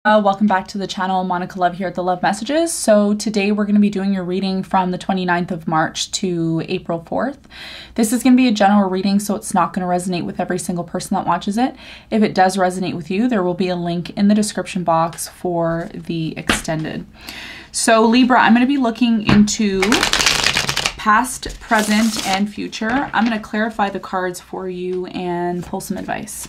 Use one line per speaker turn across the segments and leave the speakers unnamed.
Welcome back to the channel. Monica Love here at the Love Messages. So today we're going to be doing your reading from the 29th of March to April 4th. This is going to be a general reading, so it's not going to resonate with every single person that watches it. If it does resonate with you, there will be a link in the description box for the extended. So Libra, I'm going to be looking into past, present, and future. I'm going to clarify the cards for you and pull some advice.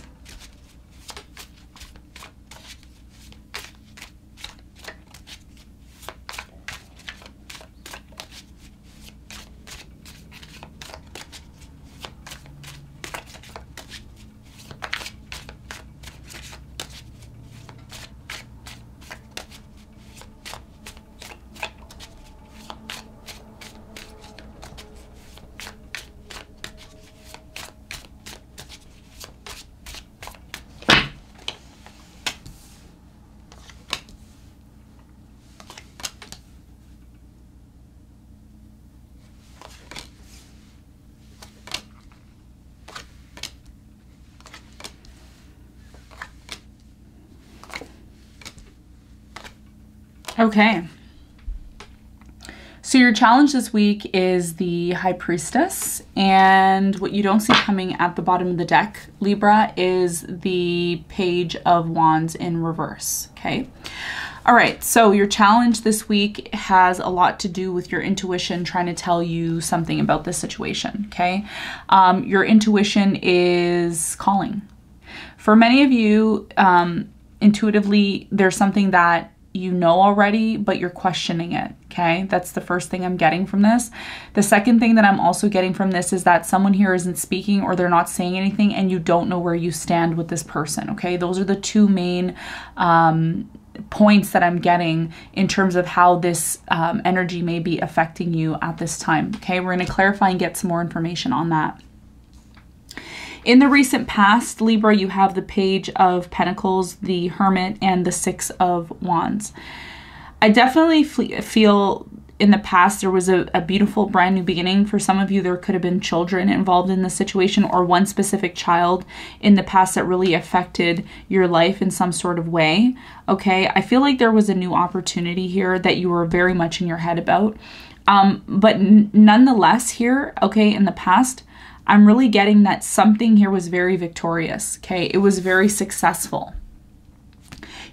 Okay, so your challenge this week is the High Priestess, and what you don't see coming at the bottom of the deck, Libra, is the Page of Wands in reverse, okay? All right, so your challenge this week has a lot to do with your intuition trying to tell you something about this situation, okay? Your intuition is calling. For many of you, intuitively, there's something that you know already, but you're questioning it, okay? That's the first thing I'm getting from this. The second thing that I'm also getting from this is that someone here isn't speaking or they're not saying anything and you don't know where you stand with this person, okay? Those are the two main points that I'm getting in terms of how this energy may be affecting you at this time, okay? We're going to clarify and get some more information on that. In the recent past, Libra, you have the Page of Pentacles, the Hermit, and the Six of Wands. I definitely feel in the past there was a beautiful brand new beginning. For some of you, there could have been children involved in the situation or one specific child in the past that really affected your life in some sort of way. Okay, I feel like there was a new opportunity here that you were very much in your head about. But nonetheless here, okay, in the past, I'm really getting that something here was very victorious, okay? It was very successful.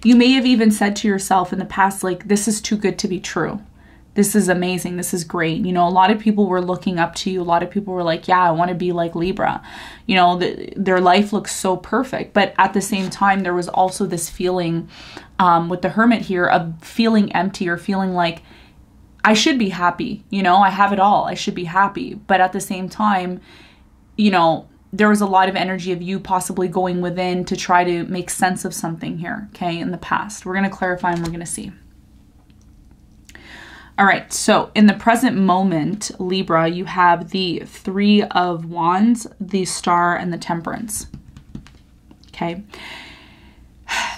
You may have even said to yourself in the past, like, this is too good to be true. This is amazing. This is great. You know, a lot of people were looking up to you. A lot of people were like, yeah, I want to be like Libra. You know, their life looks so perfect. But at the same time, there was also this feeling with the Hermit here of feeling empty or feeling like, I should be happy. You know, I have it all. I should be happy. But at the same time, you know, there was a lot of energy of you possibly going within to try to make sense of something here, okay, in the past. We're going to clarify and we're going to see. All right, so in the present moment, Libra, you have the Three of Wands, the Star, and the Temperance, okay?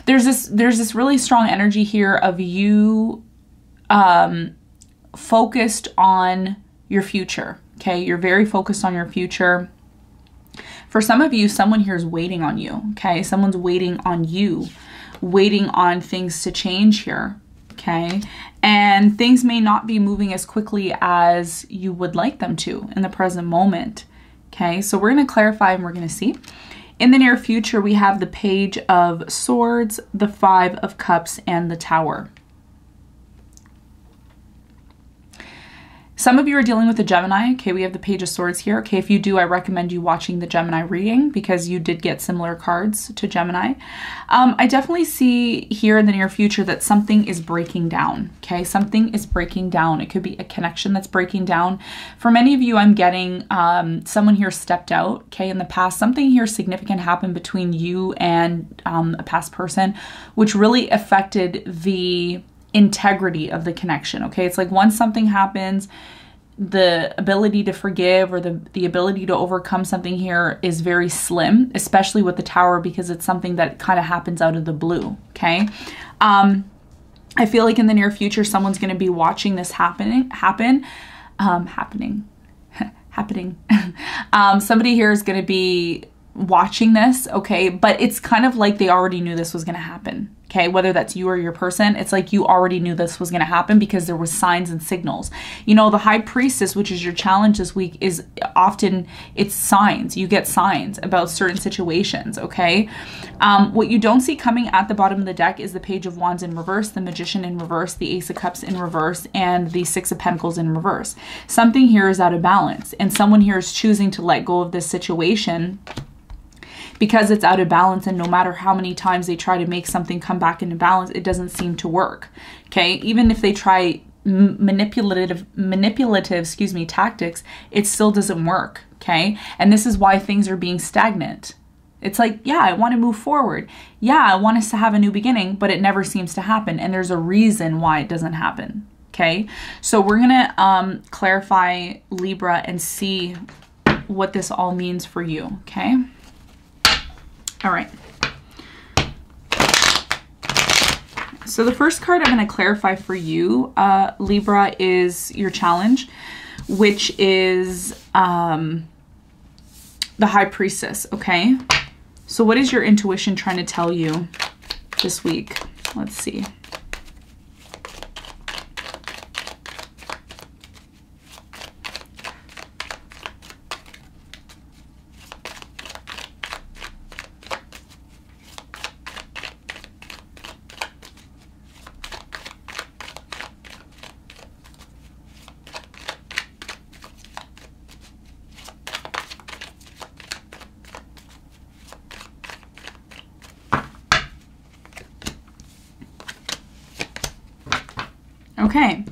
There's this really strong energy here of you focused on your future, okay? You're very focused on your future. For some of you, someone here is waiting on you, okay? Someone's waiting on you, waiting on things to change here, okay? And things may not be moving as quickly as you would like them to in the present moment, okay? So we're going to clarify and we're going to see. In the near future, we have the Page of Swords, the Five of Cups, and the Tower. Some of you are dealing with a Gemini. Okay, we have the Page of Swords here. Okay, if you do, I recommend you watching the Gemini reading because you did get similar cards to Gemini. I definitely see here in the near future that something is breaking down. Okay, something is breaking down. It could be a connection that's breaking down. For many of you, I'm getting someone here stepped out. Okay, in the past, something here significant happened between you and a past person, which really affected the integrity of the connection, okay? It's like once something happens, the ability to forgive or the ability to overcome something here is very slim, especially with the Tower because it's something that kind of happens out of the blue, okay? I feel like in the near future, someone's going to be watching this happen. Somebody here is going to be watching this, okay? But it's kind of like they already knew this was going to happen, okay? Whether that's you or your person, it's like you already knew this was going to happen because there was signs and signals. You know, the High Priestess, which is your challenge this week, is often, it's signs. You get signs about certain situations, okay? What you don't see coming at the bottom of the deck is the Page of Wands in reverse, the Magician in reverse, the Ace of Cups in reverse, and the Six of Pentacles in reverse. Something here is out of balance, and someone here is choosing to let go of this situation because it's out of balance, and no matter how many times they try to make something come back into balance, it doesn't seem to work, okay? Even if they try manipulative, tactics, it still doesn't work, okay? And this is why things are being stagnant. It's like, yeah, I want to move forward. Yeah, I want us to have a new beginning, but it never seems to happen, and there's a reason why it doesn't happen, okay? So we're gonna clarify Libra and see what this all means for you, okay? All right. So the first card I'm going to clarify for you, Libra, is your challenge, which is the High Priestess, okay? So what is your intuition trying to tell you this week? Let's see. Okay,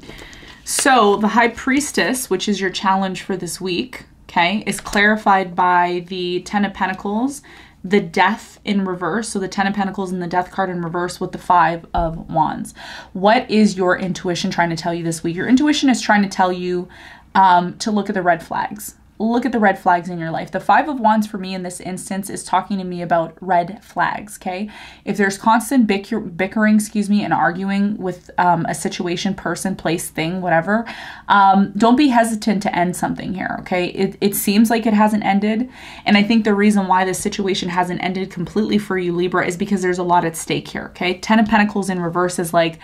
so the High Priestess, which is your challenge for this week, okay, is clarified by the Ten of Pentacles, the Death in reverse, so the Ten of Pentacles and the Death card in reverse with the Five of Wands. What is your intuition trying to tell you this week? Your intuition is trying to tell you to look at the red flags. Look at the red flags in your life. The Five of Wands for me in this instance is talking to me about red flags, okay? If there's constant bickering, and arguing with a situation, person, place, thing, whatever, don't be hesitant to end something here, okay? It seems like it hasn't ended, and I think the reason why this situation hasn't ended completely for you, Libra, is because there's a lot at stake here, okay? Ten of Pentacles in reverse is like,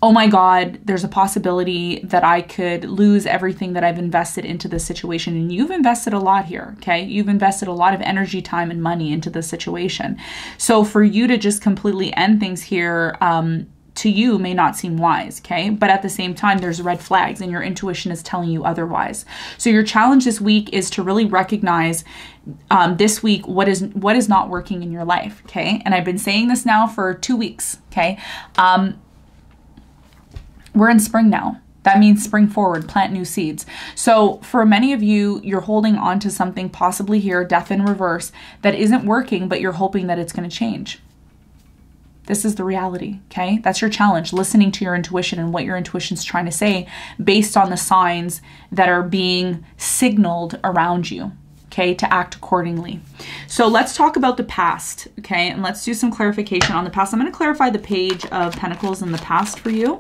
oh my God, there's a possibility that I could lose everything that I've invested into this situation. And you've invested a lot here, okay? You've invested a lot of energy, time, and money into this situation. So for you to just completely end things here, to you may not seem wise, okay? But at the same time, there's red flags and your intuition is telling you otherwise. So your challenge this week is to really recognize this week what is not working in your life, okay? And I've been saying this now for 2 weeks, okay? We're in spring now. That means spring forward, plant new seeds. So for many of you, you're holding on to something possibly here, Death in reverse, that isn't working, but you're hoping that it's going to change. This is the reality, okay? That's your challenge, listening to your intuition and what your intuition's trying to say based on the signs that are being signaled around you, okay, to act accordingly. So let's talk about the past, okay? And let's do some clarification on the past. I'm going to clarify the Page of Pentacles in the past for you.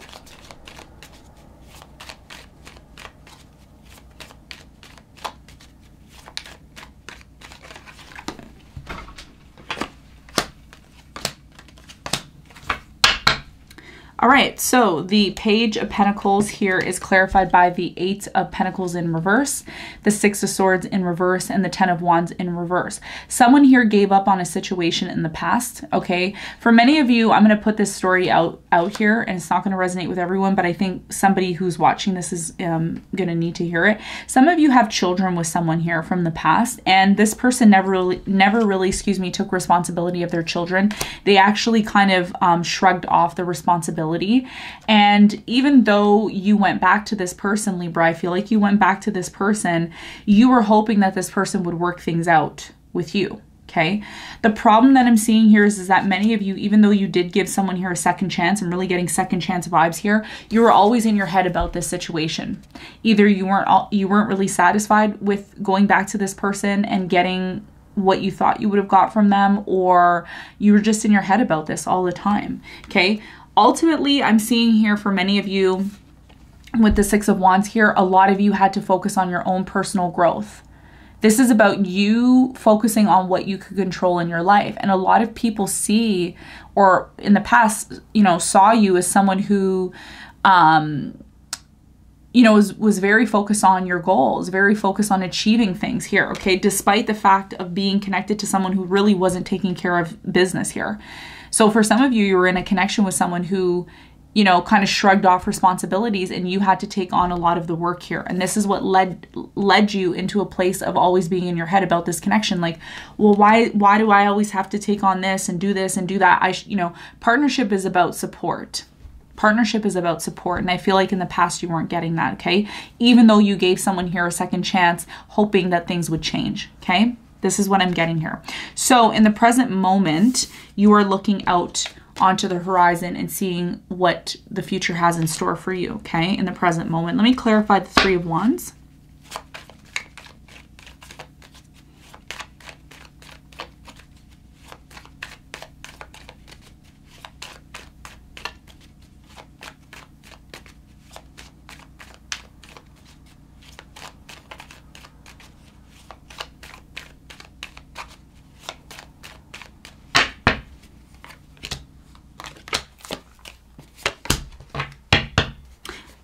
All right, so the Page of Pentacles here is clarified by the Eight of Pentacles in reverse, the Six of Swords in reverse, and the Ten of Wands in reverse. Someone here gave up on a situation in the past, okay? For many of you, I'm going to put this story out here, and it's not going to resonate with everyone, but I think somebody who's watching this is going to need to hear it. Some of you have children with someone here from the past, and this person never really, took responsibility of their children. They actually kind of shrugged off the responsibility. And even though you went back to this person, Libra, I feel like you went back to this person, you were hoping that this person would work things out with you, okay? The problem that I'm seeing here is that many of you, even though you did give someone here a second chance, I'm really getting second chance vibes here, you were always in your head about this situation. Either you weren't really satisfied with going back to this person and getting what you thought you would have got from them, or you were just in your head about this all the time, okay? Ultimately, I'm seeing here for many of you with the Six of Wands here, a lot of you had to focus on your own personal growth, This is about you focusing on what you could control in your life. And a lot of people see, or in the past, you know, saw you as someone who, you know, was very focused on your goals, very focused on achieving things here, okay? Despite the fact of being connected to someone who really wasn't taking care of business here. So for some of you, you were in a connection with someone who, you know, kind of shrugged off responsibilities, and you had to take on a lot of the work here. And this is what led you into a place of always being in your head about this connection. Like, well, why do I always have to take on this and do that? You know, partnership is about support. Partnership is about support. And I feel like in the past you weren't getting that, okay? Even though you gave someone here a second chance, hoping that things would change, okay? This is what I'm getting here. So in the present moment, you are looking out onto the horizon and seeing what the future has in store for you, okay? In the present moment. Let me clarify the Three of Wands.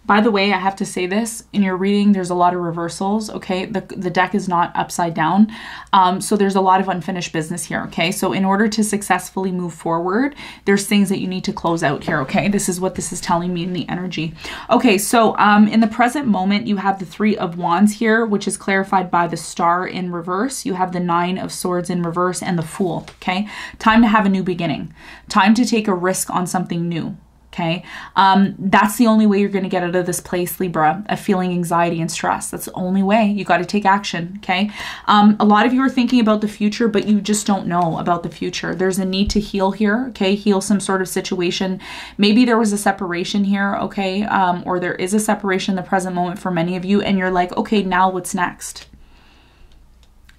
By the way, I have to say this, in your reading, there's a lot of reversals, okay? The deck is not upside down. So there's a lot of unfinished business here, okay? So in order to successfully move forward, there's things that you need to close out here, okay? This is what this is telling me in the energy. Okay, so in the present moment, you have the Three of Wands here, which is clarified by the Star in reverse. You have the Nine of Swords in reverse and the Fool, okay? Time to have a new beginning. Time to take a risk on something new. Okay, that's the only way you're going to get out of this place, Libra, of feeling anxiety and stress. That's the only way. You got to take action, okay? A lot of you are thinking about the future, but you just don't know about the future. There's a need to heal here, okay? Heal some sort of situation. Maybe there was a separation here, okay? Or there is a separation in the present moment for many of you, and you're like, okay, now what's next?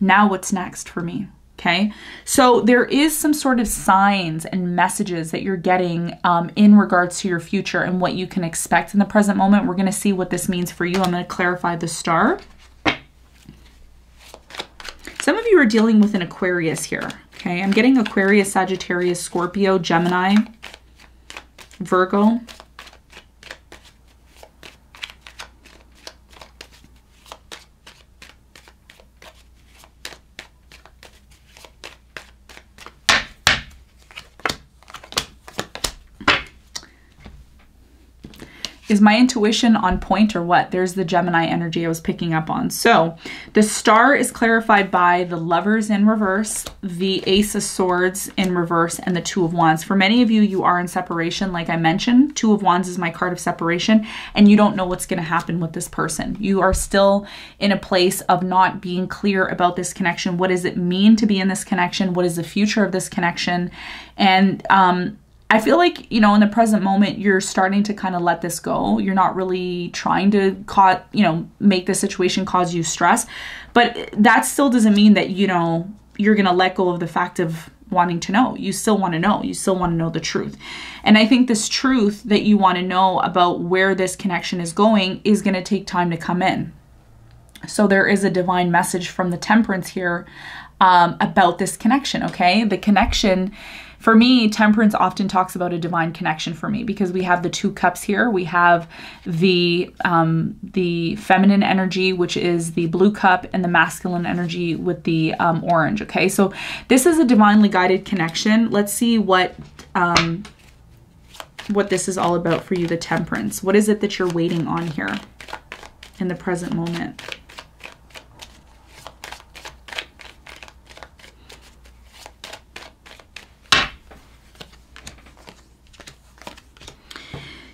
Now what's next for me? Okay, so there is some sort of signs and messages that you're getting in regards to your future and what you can expect in the present moment. We're going to see what this means for you. I'm going to clarify the Star. Some of you are dealing with an Aquarius here. Okay, I'm getting Aquarius, Sagittarius, Scorpio, Gemini, Virgo. Is my intuition on point or what? There's the Gemini energy I was picking up on. So the Star is clarified by the Lovers in reverse, the Ace of Swords in reverse, and the Two of Wands. For many of you, you are in separation, like I mentioned. Two of Wands is my card of separation, and you don't know what's going to happen with this person. You are still in a place of not being clear about this connection. What does it mean to be in this connection? What is the future of this connection? And I feel like, you know, in the present moment, you're starting to kind of let this go. You're not really trying to make the situation cause you stress, but that still doesn't mean that, you know, you're going to let go of the fact of wanting to know. You still want to know. You still want to know the truth. And I think this truth that you want to know about where this connection is going is going to take time to come in. So there is a divine message from the Temperance here about this connection, okay? The connection. For me, Temperance often talks about a divine connection for me because we have the Two Cups here. We have the feminine energy, which is the blue cup, and the masculine energy with the orange, okay? So this is a divinely guided connection. Let's see what this is all about for you, the Temperance. What is it that you're waiting on here in the present moment?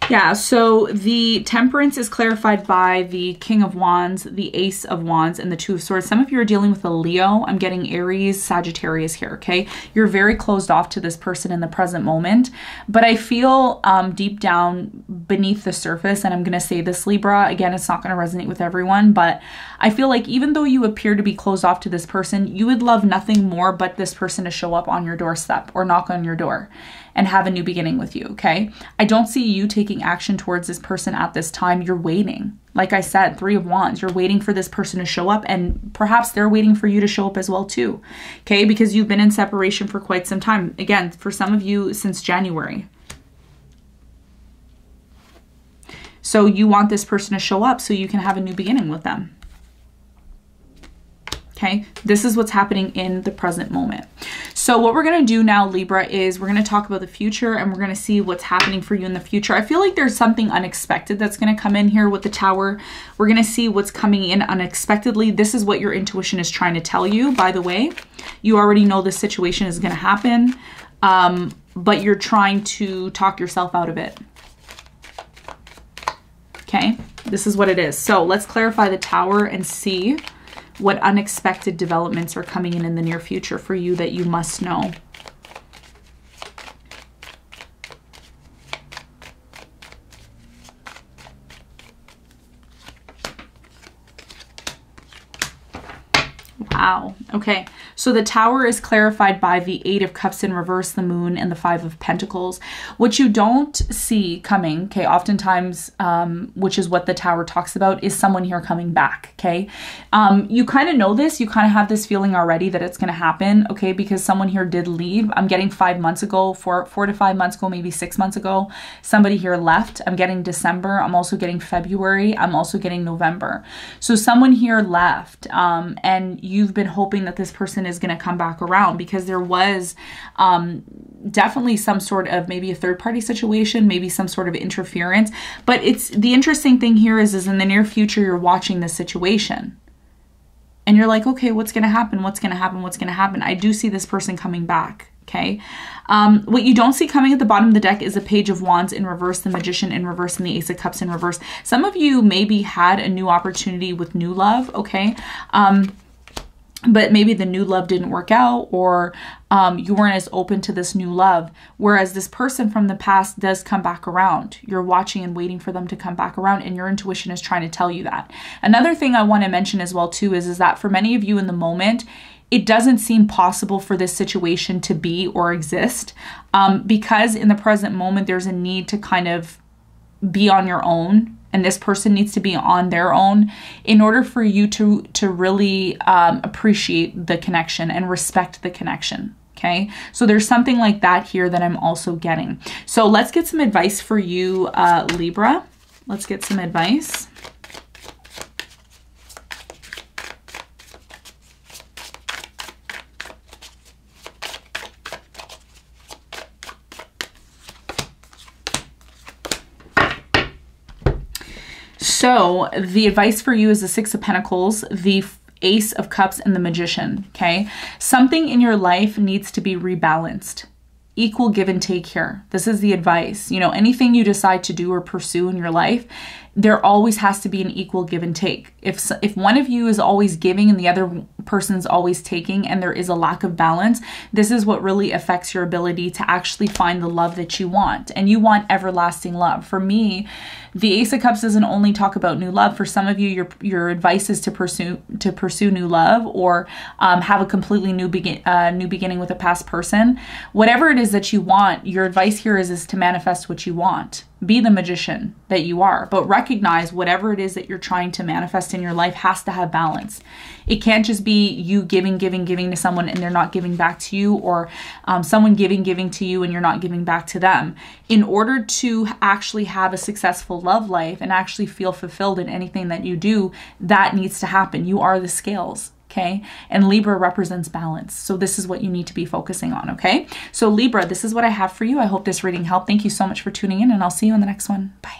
Yeah, so the Temperance is clarified by the King of Wands, the Ace of Wands, and the Two of Swords. Some of you are dealing with a Leo. I'm getting Aries, Sagittarius here, okay? You're very closed off to this person in the present moment, but I feel deep down beneath the surface, and I'm going to say this, Libra, again, it's not going to resonate with everyone, but I feel like even though you appear to be closed off to this person, you would love nothing more but this person to show up on your doorstep or knock on your door and have a new beginning with you, okay? I don't see you taking action towards this person at this time. You're waiting. Like I said, 3 of Wands, you're waiting for this person to show up, and perhaps they're waiting for you to show up as well too, okay? Because you've been in separation for quite some time. Again, for some of you, since January. So you want this person to show up so you can have a new beginning with them. Okay, this is what's happening in the present moment. So what we're going to do now, Libra, is we're going to talk about the future, and we're going to see what's happening for you in the future. I feel like there's something unexpected that's going to come in here with the Tower. We're going to see what's coming in unexpectedly. This is what your intuition is trying to tell you, by the way. You already know this situation is going to happen, but you're trying to talk yourself out of it. Okay, this is what it is. So let's clarify the Tower and see what unexpected developments are coming in the near future for you that you must know. Wow. Okay. So the Tower is clarified by the 8 of Cups in reverse, the Moon, and the 5 of Pentacles. What you don't see coming, okay, oftentimes, which is what the Tower talks about, is someone here coming back, okay? You kind of know this. You kind of have this feeling already that it's going to happen, okay, because someone here did leave. I'm getting 5 months ago, 4 to 5 months ago, maybe 6 months ago. Somebody here left. I'm getting December. I'm also getting February. I'm also getting November. So someone here left, and you've been hoping that this person is going to come back around, because there was definitely some sort of maybe a third-party situation, maybe some sort of interference. But it's the interesting thing here is in the near future, you're watching this situation and you're like, okay, what's going to happen? What's going to happen? What's going to happen? I do see this person coming back. Okay. What you don't see coming at the bottom of the deck is a Page of Wands in reverse, the Magician in reverse, and the Ace of Cups in reverse. Some of you maybe had a new opportunity with new love. Okay. But maybe the new love didn't work out, or you weren't as open to this new love. Whereas this person from the past does come back around. You're watching and waiting for them to come back around, and your intuition is trying to tell you that. Another thing I want to mention as well too is that for many of you in the moment, it doesn't seem possible for this situation to be or exist, because in the present moment, there's a need to kind of be on your own. And this person needs to be on their own in order for you to really appreciate the connection and respect the connection. Okay, so there's something like that here that I'm also getting. So let's get some advice for you, Libra. Let's get some advice. So the advice for you is the 6 of Pentacles, the Ace of Cups, and the Magician, okay? Something in your life needs to be rebalanced. Equal give and take here. This is the advice. You know, anything you decide to do or pursue in your life, there always has to be an equal give and take. If one of you is always giving and the other person's always taking, and there is a lack of balance, this is what really affects your ability to actually find the love that you want. And you want everlasting love. For me, the Ace of Cups doesn't only talk about new love. For some of you, your advice is to pursue new love, or have a completely new beginning with a past person. Whatever it is that you want, your advice here is to manifest what you want. Be the magician that you are, but recognize whatever it is that you're trying to manifest in your life has to have balance. It can't just be you giving to someone and they're not giving back to you, or someone giving to you and you're not giving back to them. In order to actually have a successful love life and actually feel fulfilled in anything that you do, that needs to happen. You are the scales. Okay, and Libra represents balance. So this is what you need to be focusing on, okay? So Libra, this is what I have for you. I hope this reading helped. Thank you so much for tuning in, and I'll see you in the next one. Bye.